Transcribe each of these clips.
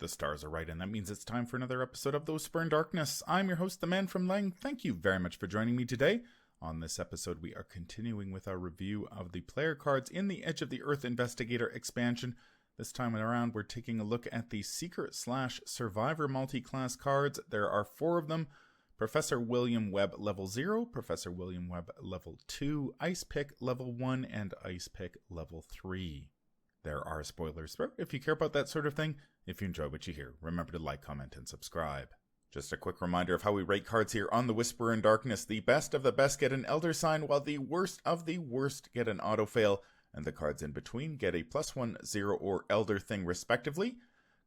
The stars are right, and that means it's time for another episode of Those Spur in Darkness. I'm your host, the Man from Lang. Thank you very much for joining me today. On this episode, we are continuing with our review of the player cards in the Edge of the Earth Investigator expansion. This time around, we're taking a look at the Seeker/Survivor multi-class cards. There are 4 of them. Professor William Webb Level 0, Professor William Webb Level 2, Ice Pick Level 1, and Ice Pick Level 3. There are spoilers, but if you care about that sort of thing, if you enjoy what you hear, remember to like, comment, and subscribe. Just a quick reminder of how we rate cards here on The Whisperer in Darkness. The best of the best get an Elder Sign, while the worst of the worst get an Auto Fail, and the cards in between get a +1, 0, or Elder Thing respectively.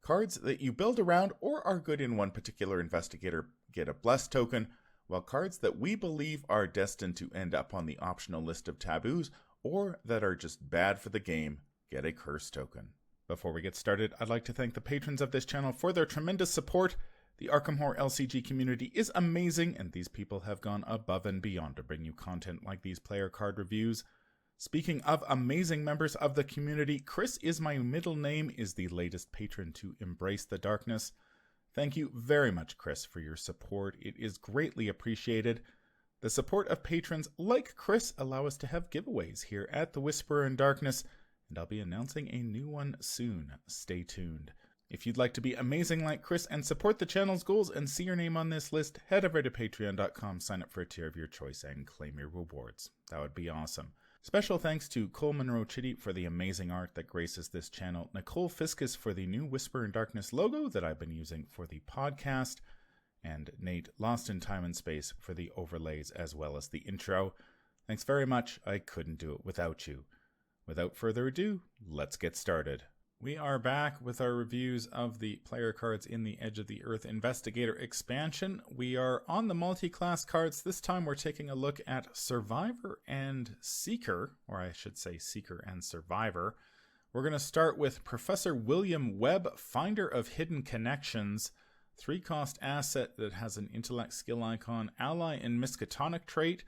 Cards that you build around or are good in one particular investigator get a Blessed token, while cards that we believe are destined to end up on the optional list of taboos or that are just bad for the game get a Curse token. Before we get started, I'd like to thank the patrons of this channel for their tremendous support. The Arkham Horror LCG community is amazing, and these people have gone above and beyond to bring you content like these player card reviews. Speaking of amazing members of the community, Chris is my middle name is the latest patron to embrace the darkness. Thank you very much, Chris, for your support. It is greatly appreciated. The support of patrons like Chris allow us to have giveaways here at The Whisperer in Darkness, and I'll be announcing a new one soon. Stay tuned. If you'd like to be amazing like Chris and support the channel's goals and see your name on this list, head over to patreon.com, sign up for a tier of your choice, and claim your rewards. That would be awesome. Special thanks to Cole Monroe Chitty for the amazing art that graces this channel, Nicole Fiskus for the new Whisper in Darkness logo that I've been using for the podcast, and Nate Lost in Time and Space for the overlays as well as the intro. Thanks very much. I couldn't do it without you. Without further ado, let's get started. We are back with our reviews of the player cards in the Edge of the Earth Investigator expansion. We are on the multi-class cards. This time we're taking a look at Survivor and Seeker, or I should say Seeker and Survivor. We're going to start with Professor William Webb, Finder of Hidden Connections. 3-cost asset that has an intellect skill icon, ally and miskatonic trait.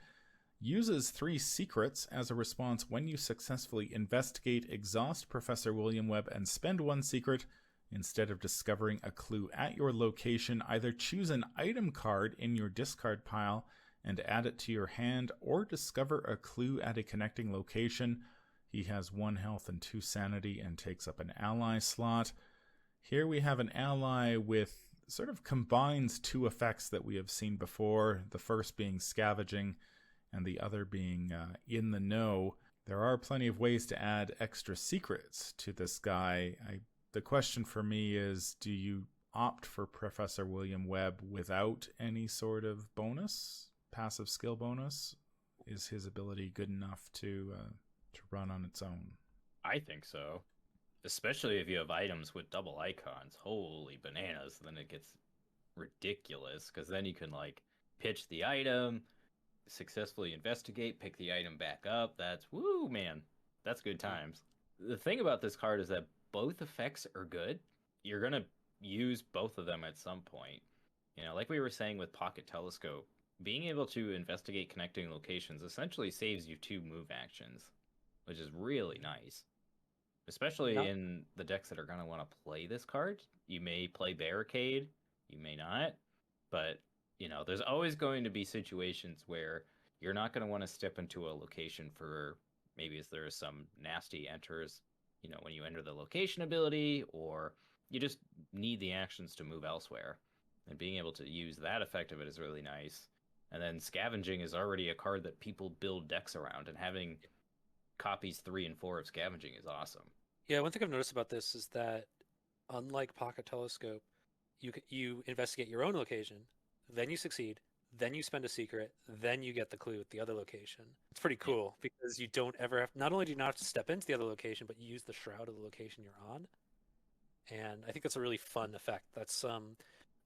Uses 3 secrets as a response when you successfully investigate, exhaust Professor William Webb, and spend 1 secret. Instead of discovering a clue at your location, either choose an item card in your discard pile and add it to your hand, or discover a clue at a connecting location. He has 1 health and 2 sanity and takes up an ally slot. Here we have an ally with sort of combines 2 effects that we have seen before, the first being scavenging and the other being in the know. There are plenty of ways to add extra secrets to this guy. The question for me is, do you opt for Professor William Webb without any sort of bonus, passive skill bonus? Is his ability good enough to run on its own? I think so. Especially if you have items with double icons. Holy bananas. Then it gets ridiculous, because then you can pitch the item, successfully investigate, pick the item back up. That's woo, man. That's good times. The thing about this card is that both effects are good. You're going to use both of them at some point. Like we were saying with Pocket Telescope, being able to investigate connecting locations essentially saves you 2 move actions, which is really nice. Especially in the decks that are going to want to play this card. You may play Barricade, you may not, but there's always going to be situations where you're not going to want to step into a location for maybe if there's some nasty enters, when you enter the location ability, or you just need the actions to move elsewhere. And being able to use that effect of it is really nice. And then Scavenging is already a card that people build decks around, and having copies 3 and 4 of Scavenging is awesome. Yeah, one thing I've noticed about this is that, unlike Pocket Telescope, you investigate your own location, then you succeed, then you spend a secret, then you get the clue at the other location. It's pretty cool because you don't ever have, not only do you not have to step into the other location, but you use the shroud of the location you're on. And I think that's a really fun effect. That's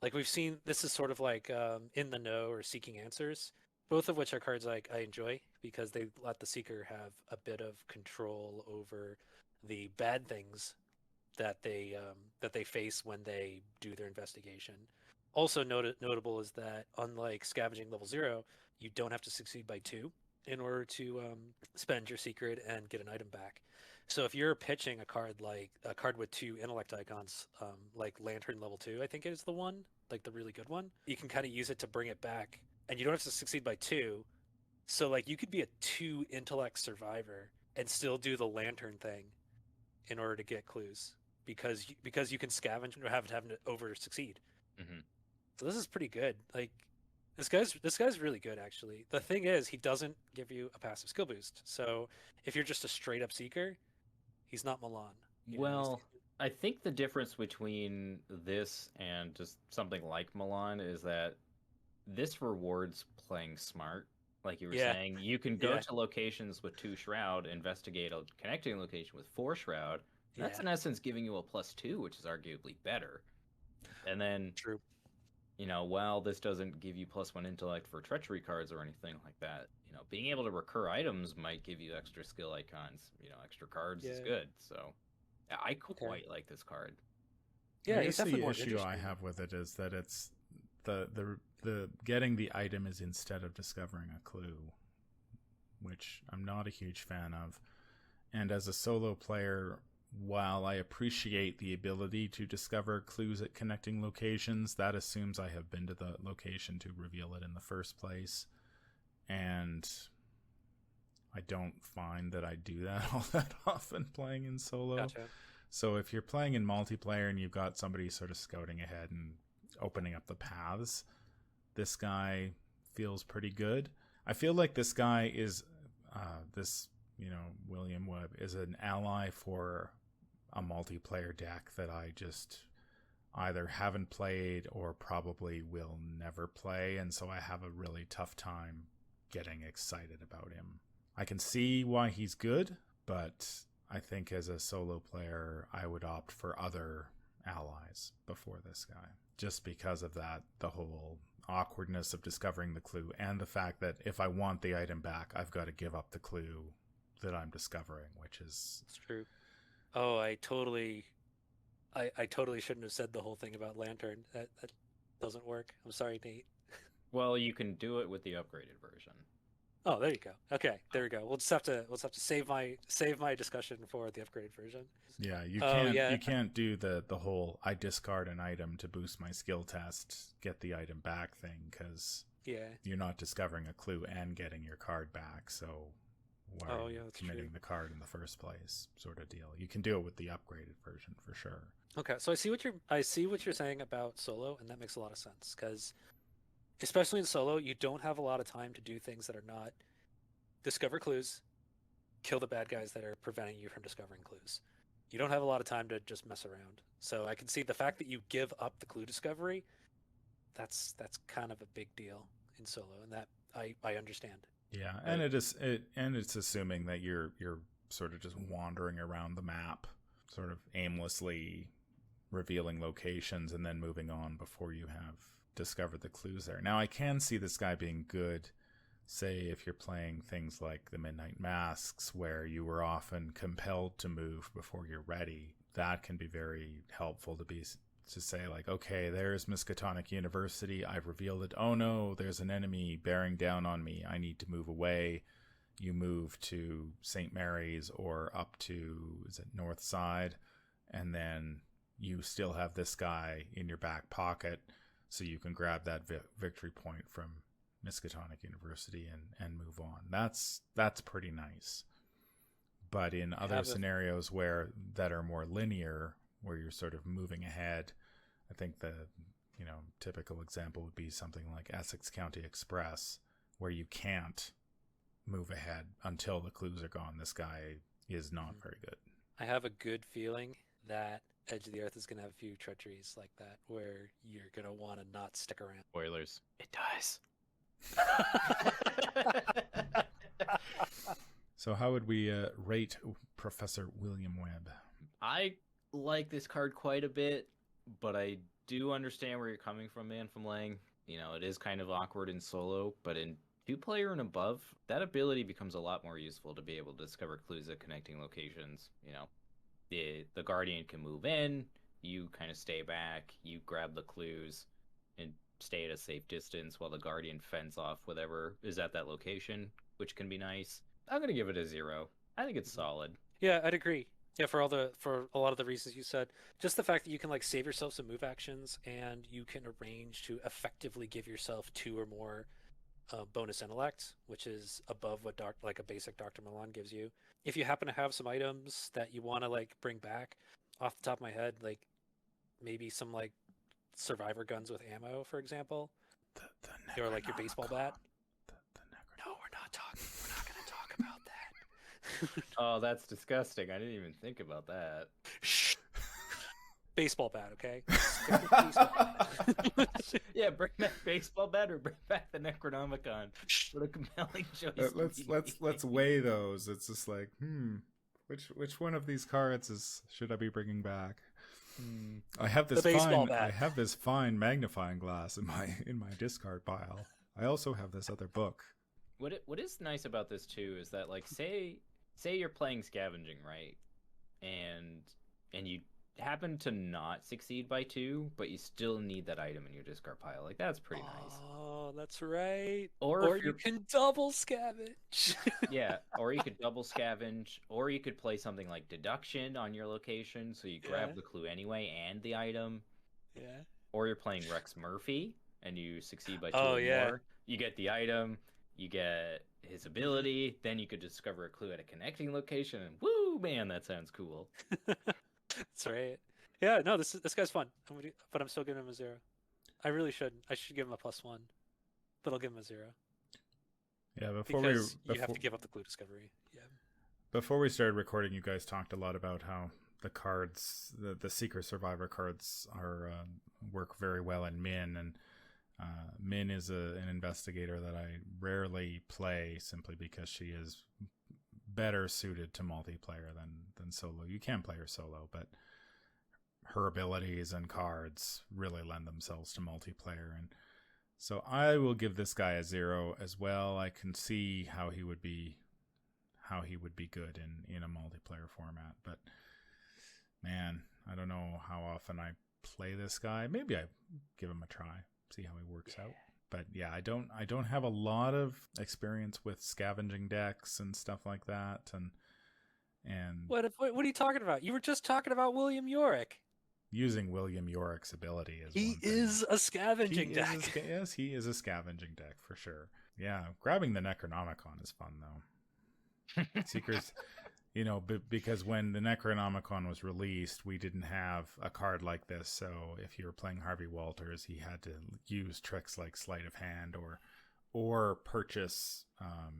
like we've seen, this is sort of like In the Know or Seeking Answers, both of which are cards I enjoy because they let the seeker have a bit of control over the bad things that they face when they do their investigation. Also notable is that, unlike Scavenging Level 0, you don't have to succeed by 2 in order to spend your secret and get an item back. So if you're pitching a card with 2 intellect icons, like Lantern level 2, I think is the one, like the really good one, you can kind of use it to bring it back, and you don't have to succeed by 2. So like you could be a 2 intellect survivor and still do the Lantern thing in order to get clues because you can scavenge and have to over succeed. Hmm. So this is pretty good. Like this guy's really good actually. The thing is, he doesn't give you a passive skill boost. So if you're just a straight up seeker, he's not Milan. Well, I think the difference between this and just something like Milan is that this rewards playing smart. Like you were Yeah. saying, you can go Yeah. to locations with 2 Shroud, investigate a connecting location with 4 Shroud. That's Yeah. in essence giving you a +2, which is arguably better. And then, True. while this doesn't give you +1 intellect for treachery cards or anything like that, being able to recur items might give you extra skill icons. Extra cards is Yeah. good. So I Okay. quite like this card. Yeah, I he's guess definitely the more issue I interesting. have with it is that it's the getting the item is instead of discovering a clue, which I'm not a huge fan of. And as a solo player, while I appreciate the ability to discover clues at connecting locations, that assumes I have been to the location to reveal it in the first place. And I don't find that I do that all that often playing in solo. Gotcha. So if you're playing in multiplayer and you've got somebody sort of scouting ahead and opening up the paths, this guy feels pretty good. I feel like this guy is William Webb is an ally for a multiplayer deck that I just either haven't played or probably will never play, and so I have a really tough time getting excited about him. I can see why he's good, but I think as a solo player, I would opt for other allies before this guy, just because of that, the whole awkwardness of discovering the clue, and the fact that if I want the item back, I've got to give up the clue that I'm discovering, which is... It's true. Oh, I totally shouldn't have said the whole thing about Lantern. That doesn't work. I'm sorry, Nate. Well, you can do it with the upgraded version. Oh, there you go. Okay, there we go. We'll have to save my discussion for the upgraded version. Yeah, you Oh, can't yeah. you can't do the whole I discard an item to boost my skill test, get the item back thing, because Yeah. you're not discovering a clue and getting your card back, so why are you that's committing true. the card in the first place, sort of deal. You can do it with the upgraded version for sure. Okay, so I see what you're saying about solo, and that makes a lot of sense because, especially in solo, you don't have a lot of time to do things that are not discover clues, kill the bad guys that are preventing you from discovering clues. You don't have a lot of time to just mess around. So I can see the fact that you give up the clue discovery. That's kind of a big deal in solo, and that I understand. Yeah, Right. and it's assuming that you're sort of just wandering around the map, sort of aimlessly revealing locations and then moving on before you have discovered the clues there. Now I can see this guy being good, say if you're playing things like the Midnight Masks, where you were often compelled to move before you're ready. That can be very helpful to say, like, okay, there's Miskatonic University, I've revealed it. Oh no, there's an enemy bearing down on me, I need to move away. You move to St. Mary's or up to, is it North Side, and then you still have this guy in your back pocket, so you can grab that victory point from Miskatonic University and move on. That's pretty nice. But in other scenarios that are more linear, where you're sort of moving ahead, I think the typical example would be something like Essex County Express, where you can't move ahead until the clues are gone. This guy is not very good. I have a good feeling that Edge of the Earth is going to have a few treacheries like that, where you're going to want to not stick around. Spoilers. It does. So how would we rate Professor William Webb? I like this card quite a bit, but I do understand where you're coming from, man, from Lang. It is kind of awkward in solo, but in 2-player and above, that ability becomes a lot more useful to be able to discover clues at connecting locations. The Guardian can move in, you kind of stay back, you grab the clues, and stay at a safe distance while the Guardian fends off whatever is at that location, which can be nice. I'm going to give it a 0. I think it's solid. Yeah, I'd agree. Yeah, for a lot of the reasons you said, just the fact that you can like save yourself some move actions and you can arrange to effectively give yourself 2 or more bonus intellect, which is above what like a basic Dr. Milan gives you. If you happen to have some items that you want to like bring back, off the top of my head, like maybe some like survivor guns with ammo, for example, The or like your baseball bat. The No, we're not talking. We're not going to talk about that. Oh, that's disgusting. I didn't even think about that. Shh. Baseball bat, okay? Stick with baseball bat. Yeah, bring back baseball bat or bring back the Necronomicon. What a compelling choice. let's weigh those. It's just like, which one of these cards should I be bringing back? I have this fine magnifying glass in my discard pile. I also have this other book. What is nice about this too is that like say you're playing scavenging, right? And you happen to not succeed by 2, but you still need that item in your discard pile. Like that's pretty nice. Oh, that's right. Or you can double scavenge. Yeah, or you could double scavenge, or you could play something like deduction on your location, so you grab the clue anyway and the item. Yeah. Or you're playing Rex Murphy and you succeed by 2 Oh, or yeah. more. You get the item, you get his ability, then you could discover a clue at a connecting location, and woo, man, that sounds cool. That's right. Yeah, no, this guy's fun. But I'm still giving him a 0. I really shouldn't. I should give him a +1, but I'll give him a 0. Yeah, you have to give up the clue discovery. Yeah. Before we started recording, you guys talked a lot about how the cards, the Secret Survivor cards, are work very well in Min, and Min is an investigator that I rarely play simply because she is better suited to multiplayer than solo. You can play her solo, but her abilities and cards really lend themselves to multiplayer, and so I will give this guy a 0 as well. I can see how he would be good in a multiplayer format, but man, I don't know how often I play this guy. Maybe I give him a try, see how he works out. But yeah, I don't have a lot of experience with scavenging decks and stuff like that, and What are you talking about? You were just talking about William Yorick. Using William Yorick's ability is he is a scavenging deck. Yes, he is a scavenging deck for sure. Yeah, grabbing the Necronomicon is fun though. Seekers, because when the Necronomicon was released, we didn't have a card like this. So if you were playing Harvey Walters, he had to use tricks like Sleight of Hand or purchase,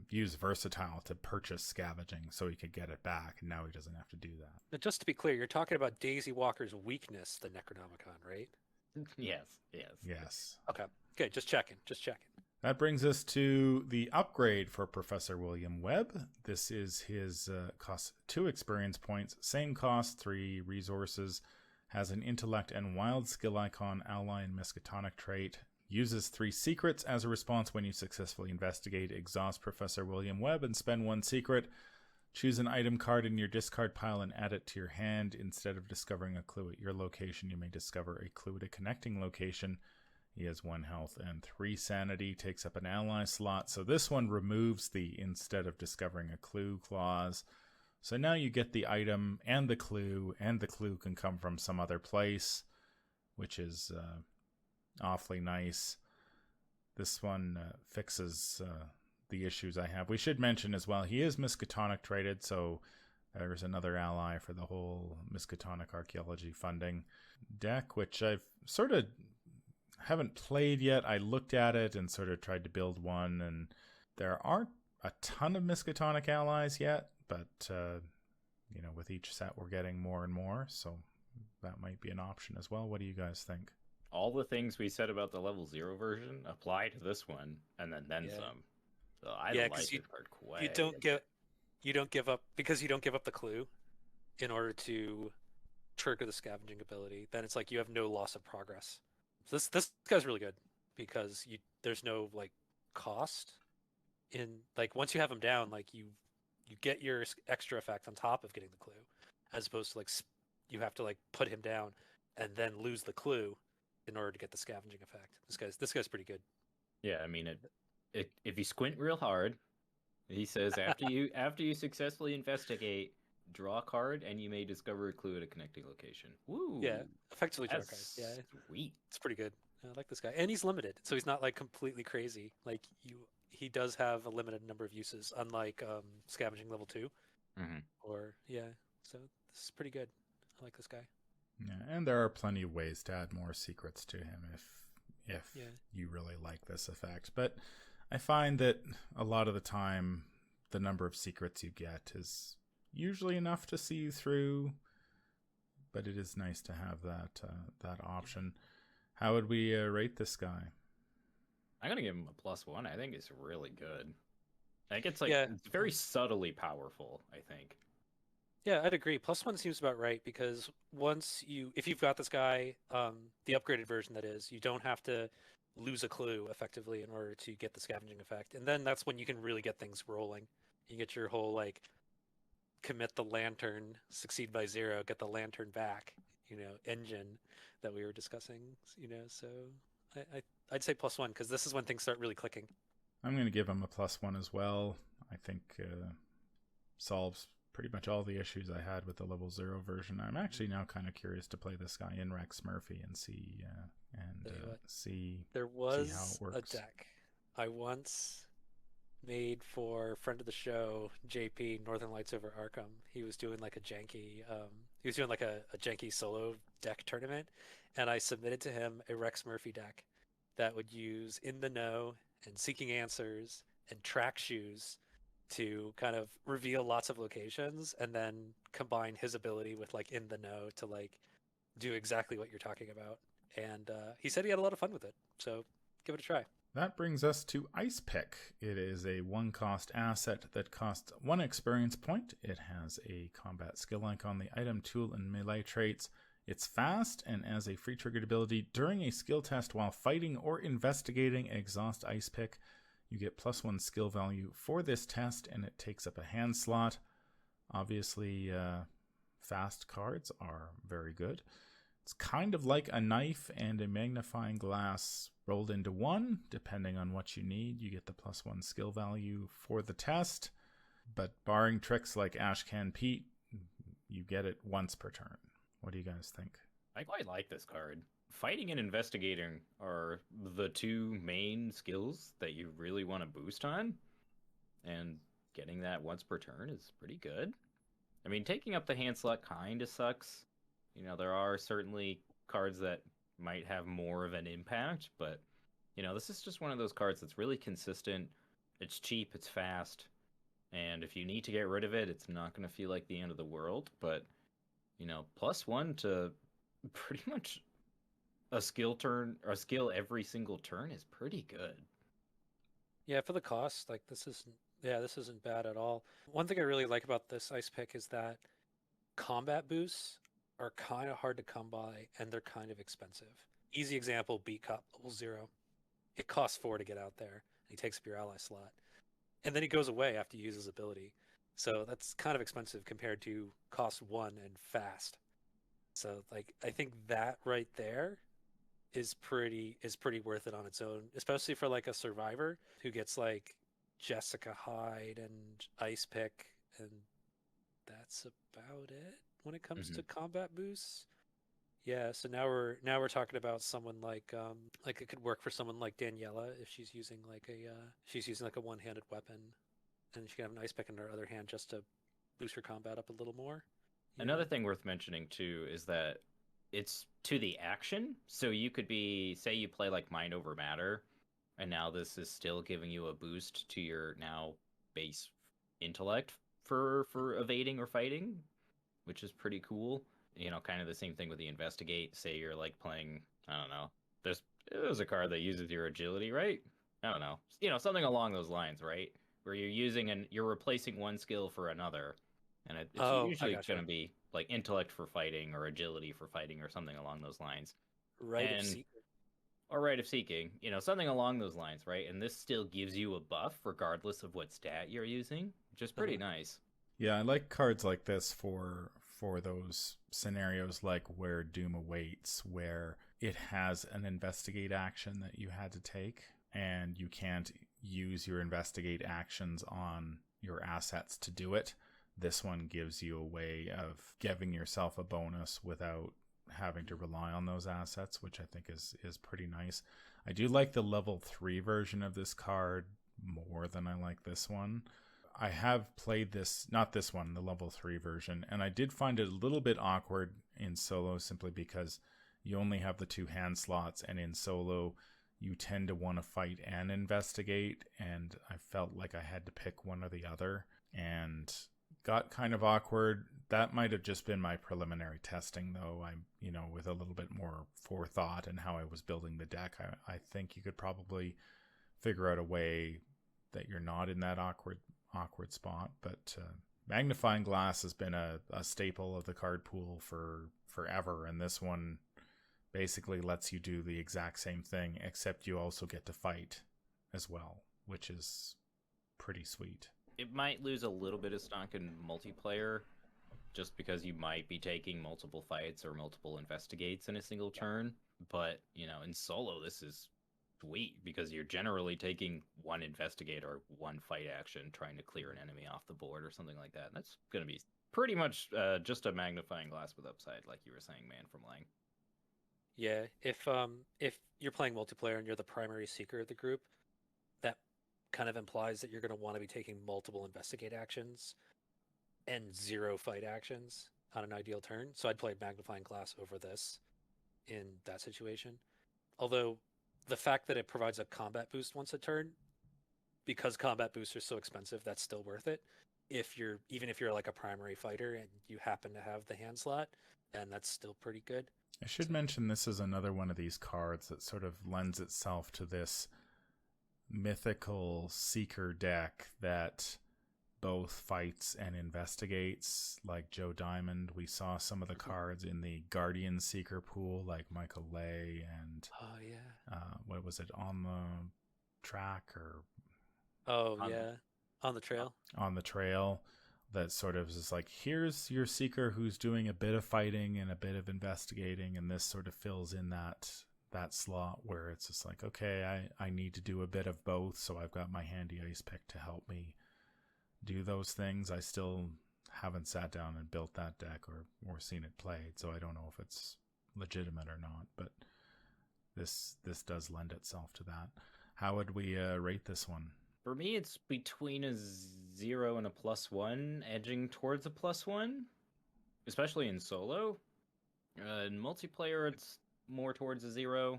use Versatile to purchase scavenging so he could get it back, and now he doesn't have to do that. Now, just to be clear, you're talking about Daisy Walker's weakness, the Necronomicon, right? Yes. Okay, good. Just checking. That brings us to the upgrade for Professor William Webb. This is his cost 2 experience points, same cost, 3 resources, has an intellect and wild skill icon, ally, and miskatonic trait. Uses 3 secrets as a response when you successfully investigate. Exhaust Professor William Webb and spend 1 secret. Choose an item card in your discard pile and add it to your hand. Instead of discovering a clue at your location, you may discover a clue at a connecting location. He has 1 health and 3 sanity, takes up an ally slot. So this one removes the instead of discovering a clue clause. So now you get the item and the clue can come from some other place, which is awfully nice. This one fixes the issues I have. We should mention as well, he is Miskatonic traded, so there's another ally for the whole Miskatonic archaeology funding deck, which I've sort of haven't played yet. I looked at it and sort of tried to build one, and there aren't a ton of Miskatonic allies yet, but with each set we're getting more and more, so that might be an option as well. What do you guys think? All the things we said about the level 0 version apply to this one, and then some. So I like this card quite. You don't give up because you don't give up the clue in order to trigger the scavenging ability. Then it's like you have no loss of progress. So this guy's really good because there's no like cost in like once you have him down, like you get your extra effect on top of getting the clue, as opposed to like you have to like put him down and then lose the clue in order to get the scavenging effect. This guy's pretty good. Yeah, I mean, if you squint real hard, he says after you successfully investigate, draw a card, and you may discover a clue at a connecting location. Woo! Yeah, effectively draw That's cards. Yeah, sweet. it's pretty good. I like this guy, and he's limited, so he's not like completely crazy. Like he does have a limited number of uses, unlike Scavenging level 2. Mm-hmm. Or yeah, so this is pretty good. I like this guy. Yeah, and there are plenty of ways to add more secrets to him if Yeah. you really like this effect. But I find that a lot of the time, the number of secrets you get is usually enough to see you through. But it is nice to have that option. How would we rate this guy? I'm gonna give him a +1. I think it's really good. Like it's like Yeah. it's very subtly powerful, I think. Yeah, I'd agree. +1 seems about right because if you've got this guy, the upgraded version that is, you don't have to lose a clue effectively in order to get the scavenging effect, and then that's when you can really get things rolling. You get your whole like commit the lantern, succeed by 0, get the lantern back, engine that we were discussing. So I'd say +1 because this is when things start really clicking. I'm going to give him a +1 as well. I think solves pretty much all the issues I had with the level 0 version. I'm actually now kind of curious to play this guy in Rex Murphy and see There was how it works. a deck I once made for friend of the show JP Northern Lights over Arkham. He was doing like a janky solo deck tournament, and I submitted to him a Rex Murphy deck that would use In the Know and Seeking Answers and Track Shoes to kind of reveal lots of locations and then combine his ability with like In the Know to like do exactly what you're talking about. And he said he had a lot of fun with it, so give it a try. That brings us to Ice Pick. It is a 1-cost asset that costs 1 experience point. It has a combat skill icon, the item, tool, and melee traits. It's fast, and as a free triggered ability, during a skill test while fighting or investigating, exhaust Ice Pick. You get +1 skill value for this test, and it takes up a hand slot. Obviously, fast cards are very good. It's kind of like a knife and a magnifying glass rolled into one. Depending on what you need, you get the +1 skill value for the test. But barring tricks like Ashcan Pete, you get it once per turn. What do you guys think? I quite like this card. Fighting and investigating are the 2 main skills that you really want to boost on, and getting that once per turn is pretty good. I mean, taking up the hand slot kind of sucks. There are certainly cards that might have more of an impact, but, this is just one of those cards that's really consistent. It's cheap, it's fast, and if you need to get rid of it, it's not going to feel like the end of the world, but, +1 to pretty much a skill every single turn is pretty good. Yeah, for the cost, like this isn't bad at all. One thing I really like about this Ice Pick is that combat boosts are kind of hard to come by, and they're kind of expensive. Easy example, Beat Cop level 0. It costs 4 to get out there, and he takes up your ally slot. And then he goes away after you use his ability. So that's kind of expensive compared to cost 1 and fast. So like I think that right there is pretty worth it on its own, especially for like a survivor who gets like Jessica Hyde and Ice Pick, and that's about it when it comes to combat boosts. Yeah, so now we're talking about someone like it could work for someone like Daniela if she's using like a one-handed weapon, and she can have an Ice Pick in her other hand just to boost her combat up a little more. Another thing worth mentioning too is that it's to the action. So you could say you play like Mind Over Matter, and now this is still giving you a boost to your now base intellect for evading or fighting, which is pretty cool. Kind of the same thing with the Investigate. Say you're like playing, I don't know, there's a card that uses your agility, right? I don't know. Something along those lines, right? Where you're replacing one skill for another. And it's usually going to be like intellect for fighting or agility for fighting or something along those lines. Rite of Seeking. Or Rite of Seeking, something along those lines, right? And this still gives you a buff regardless of what stat you're using, which is pretty nice. Yeah, I like cards like this for those scenarios like where Doom Awaits, where it has an investigate action that you had to take, and you can't use your investigate actions on your assets to do it. this one gives you a way of giving yourself a bonus without having to rely on those assets, which I think is pretty nice. I do like the level 3 version of this card more than I like this one. I have played this, not this one, the level 3 version, and I did find it a little bit awkward in solo simply because you only have the 2 hand slots, and in solo you tend to want to fight and investigate, and I felt like I had to pick one or the other, and got kind of awkward. That might have just been my preliminary testing, though. I'm, with a little bit more forethought in how I was building the deck, I think you could probably figure out a way that you're not in that awkward spot. But magnifying glass has been a staple of the card pool for forever, and this one basically lets you do the exact same thing, except you also get to fight as well, which is pretty sweet. It might lose a little bit of stock in multiplayer, just because you might be taking multiple fights or multiple investigates in a single turn. But, in solo, this is sweet, because you're generally taking one investigate or one fight action trying to clear an enemy off the board or something like that. And that's going to be pretty much just a magnifying glass with upside, like you were saying, Man from Lang. Yeah, if you're playing multiplayer and you're the primary seeker of the group, that kind of implies that you're going to want to be taking multiple investigate actions and 0 fight actions on an ideal turn. So I'd play magnifying glass over this in that situation. Although the fact that it provides a combat boost once a turn, because combat boosts are so expensive, that's still worth it. Even if you're like a primary fighter and you happen to have the hand slot, and that's still pretty good. I should mention this is another one of these cards that sort of lends itself to this mythical seeker deck that both fights and investigates, like Joe Diamond. We saw some of the cards in the Guardian Seeker pool, like Michael Lay and what was it, On the Track or On the Trail. On the Trail, that sort of is like, here's your seeker who's doing a bit of fighting and a bit of investigating, and this sort of fills in that slot where it's just like, okay, I need to do a bit of both, so I've got my handy ice pick to help me do those things. I still haven't sat down and built that deck or seen it played, so I don't know if it's legitimate or not, but this does lend itself to that. How would we rate this one? For me, it's between a 0 and a +1, edging towards a +1, especially in solo. In multiplayer, it's more towards a 0.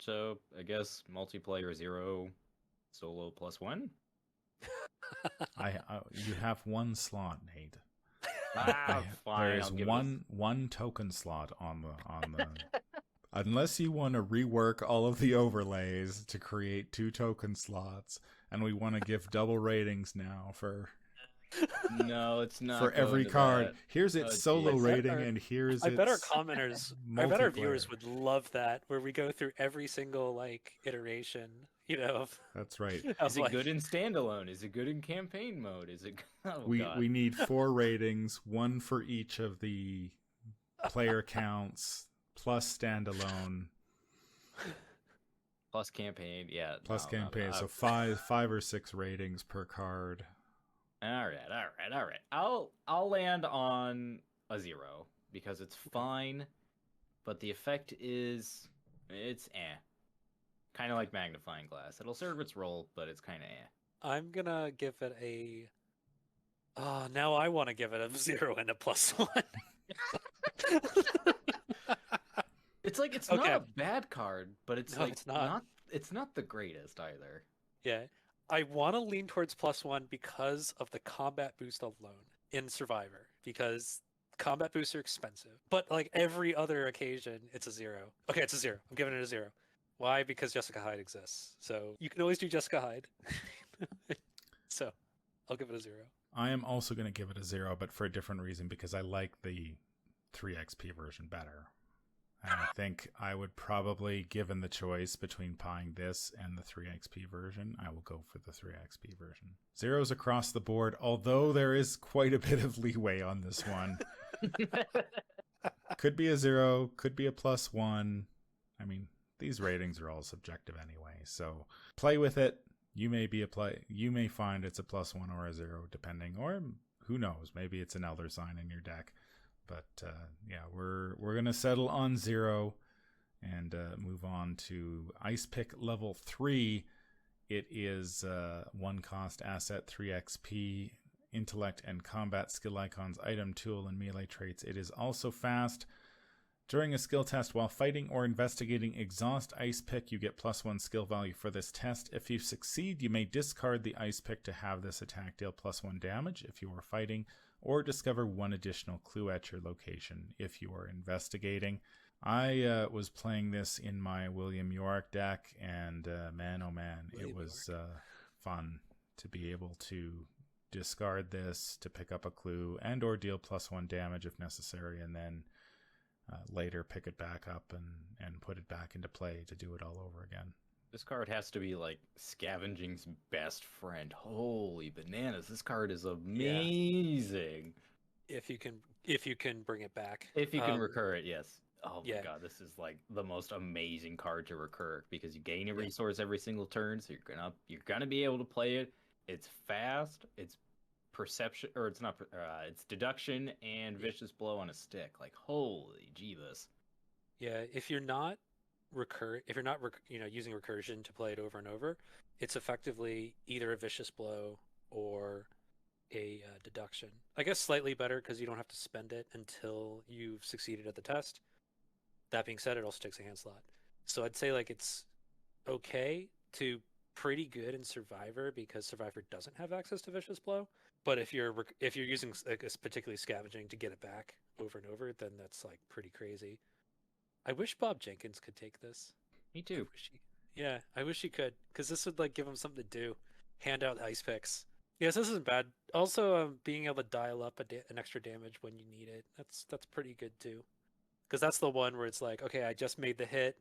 So I guess multiplayer 0, solo +1. You have one slot, Nate. Fine. There is one token slot on the unless you want to rework all of the overlays to create 2 token slots, and we want to give double ratings now for No, it's not for every card. That. Here's its solo rating, and here's I bet our its commenters, I bet our viewers would love that, where we go through every single iteration. That's right. Is it good in standalone? Is it good in campaign mode? Is it? We need 4 ratings, 1 for each of the player counts, plus standalone, plus campaign. Yeah, plus campaign. So 5 or 6 ratings per card. All right. I'll land on a 0 because it's fine, but the effect is it's kind of like magnifying glass. It'll serve its role, but it's kind of I'm gonna give it a. Now I want to give it a 0 and a +1. It's like it's not a bad card, but it's it's not. It's not the greatest either. Yeah. I want to lean towards +1 because of the combat boost alone in Survivor, because combat boosts are expensive. But like every other occasion, it's a 0. Okay, it's a 0. I'm giving it a 0. Why? Because Jessica Hyde exists. So you can always do Jessica Hyde. So I'll give it a 0. I am also going to give it a 0, but for a different reason, because I like the 3XP version better. And I think I would probably, given the choice between buying this and the 3XP version, I will go for the 3XP version. 0s across the board, although there is quite a bit of leeway on this one. Could be a 0, could be a +1. I mean, these ratings are all subjective anyway, so play with it. You may find it's a +1 or a 0, depending, or who knows? Maybe it's an Elder Sign in your deck. But yeah, we're gonna settle on 0 and move on to Ice Pick level 3. It is 1 cost asset, 3 XP, intellect and combat skill icons, item, tool, and melee traits. It is also fast. During a skill test while fighting or investigating, exhaust Ice Pick. You get +1 skill value for this test. If you succeed, you may discard the Ice Pick to have this attack deal +1 damage if you are fighting, or discover 1 additional clue at your location if you are investigating. I was playing this in my William York deck, and man, oh man, it was fun to be able to discard this to pick up a clue and or deal +1 damage if necessary, and then later pick it back up and put it back into play to do it all over again. This card has to be like scavenging's best friend. Holy bananas! This card is amazing. Yeah. If you can bring it back. If you can recur it, yes. Oh my Yeah. god, this is like the most amazing card to recur because you gain a resource every single turn, so you're gonna be able to play it. It's fast. It's perception, or it's not. It's deduction and vicious blow on a stick. Like holy jeebus. Yeah, if you're not using recursion to play it over and over, it's effectively either a vicious blow or a deduction. I guess slightly better because you don't have to spend it until you've succeeded at the test. That being said, it also takes a hand slot. So I'd say like it's okay to pretty good in Survivor because Survivor doesn't have access to vicious blow. But if you're using like particularly scavenging to get it back over and over, then that's like pretty crazy. I wish Bob Jenkins could take this. Me too. I wish he could, because this would like give him something to do. Hand out ice picks. Yes, this isn't bad. Also, being able to dial up an extra damage when you need it. That's pretty good too. Because that's the one where it's like, okay, I just made the hit,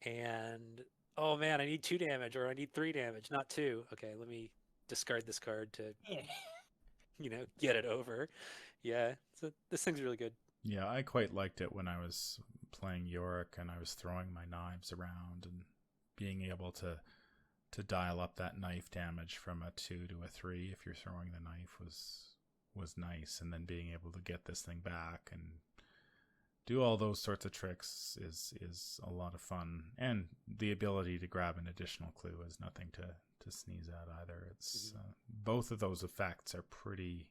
and oh man, I need 2 damage or I need 3 damage, not 2. Okay, let me discard this card to, get it over. Yeah, so this thing's really good. Yeah, I quite liked it when I was playing Yorick and I was throwing my knives around, and being able to dial up that knife damage from a 2 to a 3 if you're throwing the knife was nice, and then being able to get this thing back and do all those sorts of tricks is a lot of fun, and the ability to grab an additional clue is nothing to sneeze at either. It's both of those effects are pretty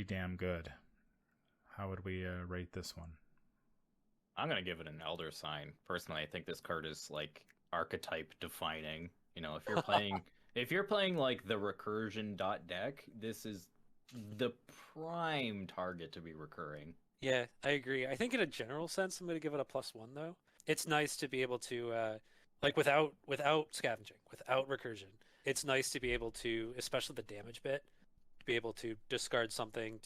damn good. How would we rate this one? I'm gonna give it an Elder Sign. Personally, I think this card is like archetype defining. If you're playing like the recursion deck, this is the prime target to be recurring. Yeah, I agree. I think in a general sense, I'm going to give it a +1 though. It's nice to be able to, like without scavenging, without recursion, it's nice to be able to, especially the damage bit, to be able to discard something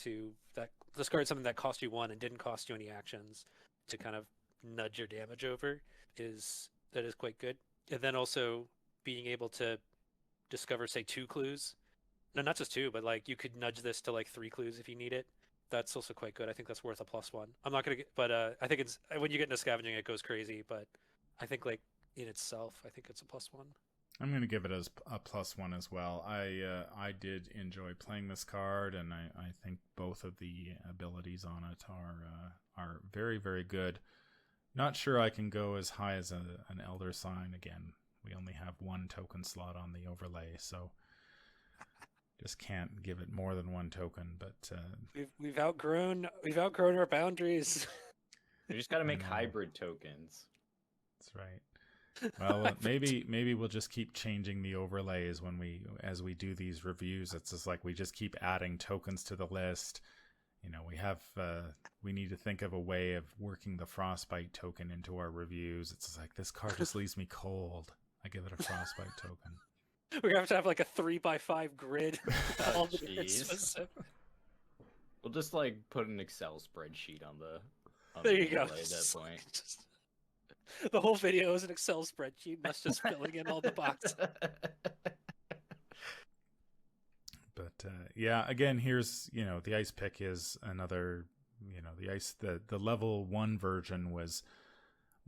that cost you 1 and didn't cost you any actions to kind of nudge your damage over is quite good. And then also being able to discover, say, 2 clues. No, not just 2, but like you could nudge this to like 3 clues if you need it. That's also quite good. I think that's worth a +1. I'm not gonna get, but I think it's when you get into scavenging, it goes crazy. But I think like in itself, I think it's a +1. I'm gonna give it as a +1 as well. I did enjoy playing this card, and I think both of the abilities on it are very, very good. Not sure I can go as high as an Elder Sign. Again, we only have 1 token slot on the overlay, so just can't give it more than 1 token. But we've outgrown our boundaries. You just got to make hybrid tokens. That's right. Well, maybe we'll just keep changing the overlays as we do these reviews. It's just like we just keep adding tokens to the list. We need to think of a way of working the Frostbite token into our reviews. It's just like, this card just leaves me cold. I give it a Frostbite token. We're gonna have to have like a 3x5 grid. Oh, we'll just like put an Excel spreadsheet on the. There you go. At that point. The whole video is an Excel spreadsheet. That's just filling in all the boxes. But yeah, again, here's the ice pick is another. The level 1 version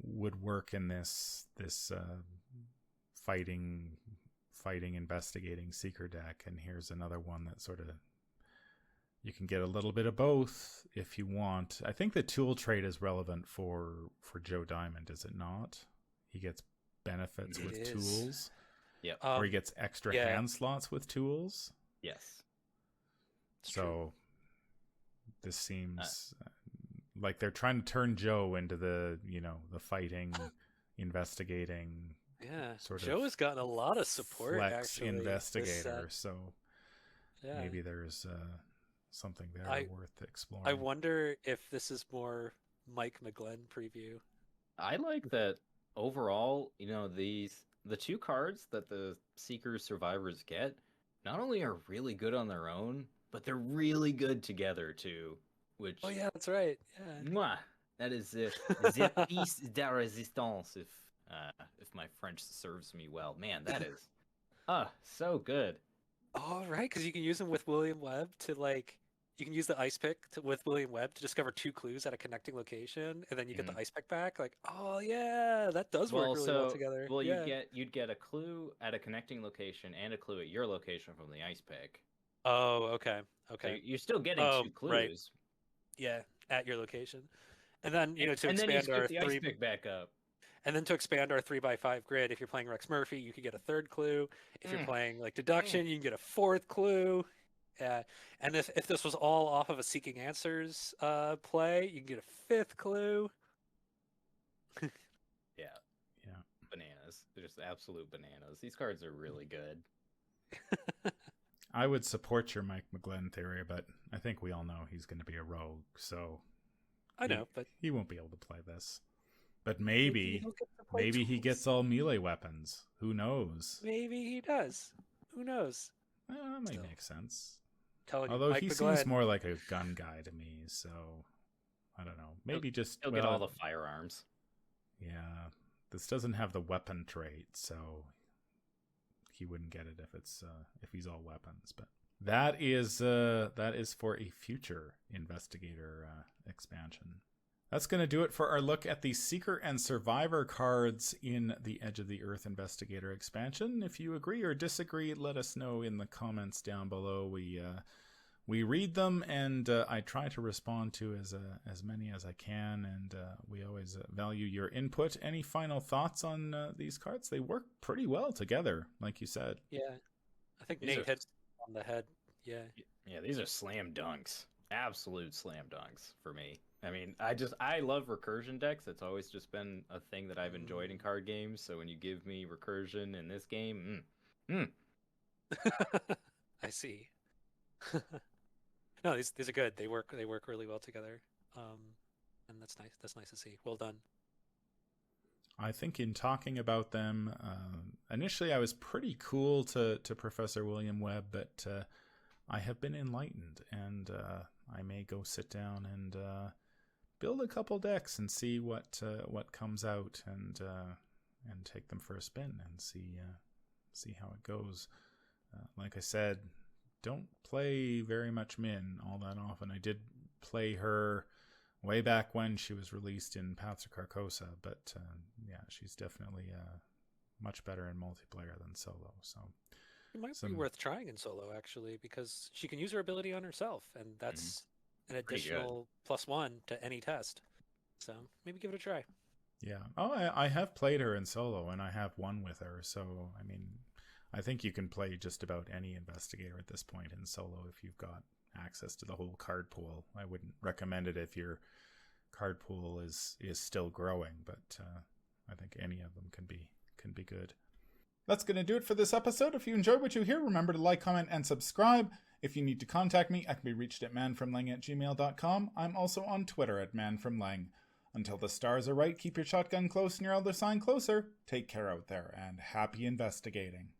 would work in this fighting investigating seeker deck, and here's another one that sort of You can get a little bit of both if you want. I think the tool trade is relevant for Joe Diamond, is it not? He gets benefits with tools. Yep. Or he gets extra hand slots with tools. Yes. So this seems like they're trying to turn Joe into the fighting, investigating. Yeah, sort Joe of has gotten a lot of support. Flex actually, investigator. So maybe there's something there worth exploring. I wonder if this is more Mike McGlenn preview. I like that overall. The two cards that the Seekers Survivors get not only are really good on their own, but they're really good together too. Which yeah, that's right. Yeah. Mwah, that is the piece de résistance. If my French serves me well, man, that is so good. Oh, right, because you can use them with William Webb to you can use the ice pick with William Webb to discover 2 clues at a connecting location, and then you get the ice pick back. Like, oh yeah, that does work really well together. Well, you'd get a clue at a connecting location and a clue at your location from the ice pick. Oh, okay. So you're still getting 2 clues. Right. Yeah, at your location, and then to expand then you our the ice pick back up. And then to expand our 3x5 grid, if you're playing Rex Murphy, you could get a 3rd clue. If you're playing deduction, you can get a 4th clue. And if this was all off of a Seeking Answers play, you can get a 5th clue. Yeah. Bananas. They're just absolute bananas. These cards are really good. I would support your Mike McGlenn theory, but I think we all know he's going to be a rogue, so I know, but he won't be able to play this. But maybe he gets all melee weapons. Who knows? Maybe he does. Who knows? That might make sense. Although he seems more like a gun guy to me, so I don't know. Maybe he'll get all the firearms. Yeah, this doesn't have the weapon trait, so he wouldn't get it if he's all weapons. But that is for a future investigator expansion. That's going to do it for our look at the Seeker and Survivor cards in the Edge of the Earth Investigator expansion. If you agree or disagree, let us know in the comments down below. We read them, and I try to respond to as many as I can, and we always value your input. Any final thoughts on these cards? They work pretty well together, like you said. Yeah, I think Nate hit on the head. Yeah, these are slam dunks, absolute slam dunks for me. I mean, I love recursion decks. It's always just been a thing that I've enjoyed in card games. So when you give me recursion in this game, I see. No, these are good. They work really well together. And that's nice. That's nice to see. Well done. I think in talking about them, initially I was pretty cool to Professor William Webb, but I have been enlightened, and I may go sit down and build a couple decks and see what comes out, and take them for a spin and see how it goes. Like I said, don't play very much Min all that often. I did play her way back when she was released in Paths of Carcosa, but she's definitely much better in multiplayer than solo. So it might be worth trying in solo, actually, because she can use her ability on herself, and that's an additional +1 to any test. So maybe give it a try. Yeah. Oh, I have played her in solo, and I have won with her. So, I mean, I think you can play just about any investigator at this point in solo if you've got access to the whole card pool. I wouldn't recommend it if your card pool is still growing, but I think any of them can be good. That's going to do it for this episode. If you enjoyed what you hear, remember to like, comment, and subscribe. If you need to contact me, I can be reached at manfromlang@gmail.com. I'm also on Twitter at manfromlang. Until the stars are right, keep your shotgun close and your elder sign closer. Take care out there, and happy investigating.